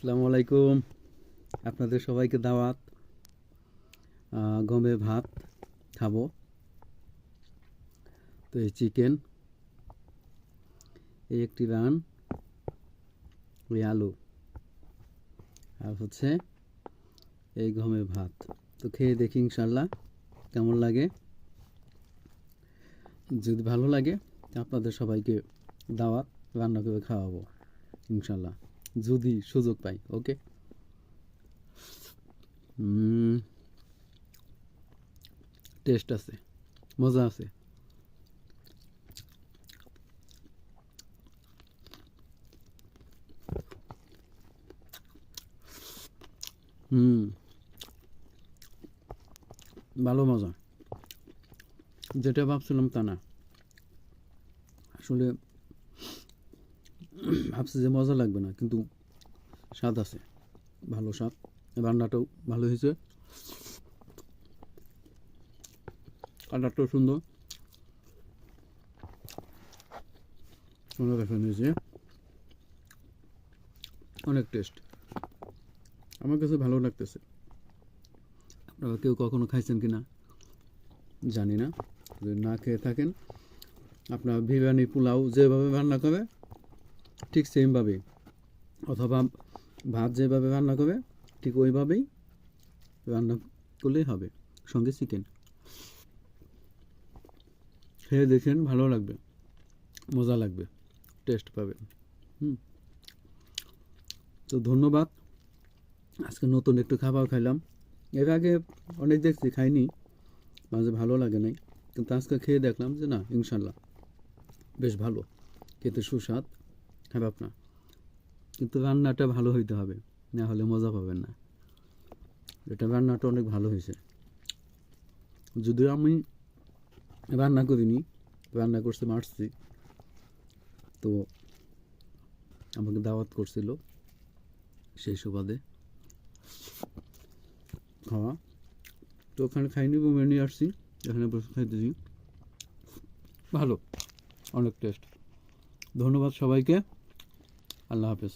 আসসালামু আলাইকুম। আপনাদের সবাইকে দাওয়াত। গমের ভাত খাবো। তো এই চিকেন, এই একটি রান, ওই আলু, আর হচ্ছে এই গমের ভাত। তো খেয়ে দেখি ইনশাল্লাহ কেমন লাগে। যদি ভালো লাগে আপনাদের সবাইকে দাওয়াত, রান্না করে খাওয়াবো ইনশাল্লাহ, যদি সুযোগ পাই। ওকে। টেস্ট আছে, মজা আছে। ভালো মজা। যেটা ভাবছিলাম তা না, আসলে ভাবছি যে মজা লাগবে না, কিন্তু স্বাদ আছে, ভালো স্বাদ। রান্নাটাও ভালো হয়েছে, কালারটাও সুন্দর, সুন্দর কাছে নিয়েছে, অনেক টেস্ট। আমার কাছে ভালো লাগতেছে। আপনারা কেউ কখনো খাইছেন কি না জানি না, যদি না খেয়ে থাকেন, আপনার বিরিয়ানি পোলাও যেভাবে রান্না করে ঠিক সেমভাবেই, অথবা ভাত যেভাবে রান্না করে ঠিক ওইভাবেই রান্না করলেই হবে, সঙ্গে চিকেন। খেয়ে দেখেন, ভালো লাগবে, মজা লাগবে, টেস্ট পাবেন। তো ধন্যবাদ। আজকে নতুন একটু খাবার খাইলাম। এর আগে অনেক দেখছি, খাইনি, মাঝে ভালো লাগে নাই, কিন্তু আজকে খেয়ে দেখলাম যে না, ইনশাল্লাহ বেশ ভালো, খেতে সুস্বাদ, খারাপ না। কিন্তু রান্নাটা ভালো হইতে হবে, না হলে মজা পাবেন না। এটা রান্নাটা অনেক ভালো হয়েছে। যদিও আমি রান্না করিনি, রান্না করছে মারছি, তো আমাকে দাওয়াত করছিল, সেই সুবাদে খাওয়া। তো ওখানে খাইনি, রুমে নিয়ে আসছি, এখানে বসে খাইতেছি। ভালো, অনেক টেস্ট। ধন্যবাদ সবাইকে। আল্লাহ হাফেজ।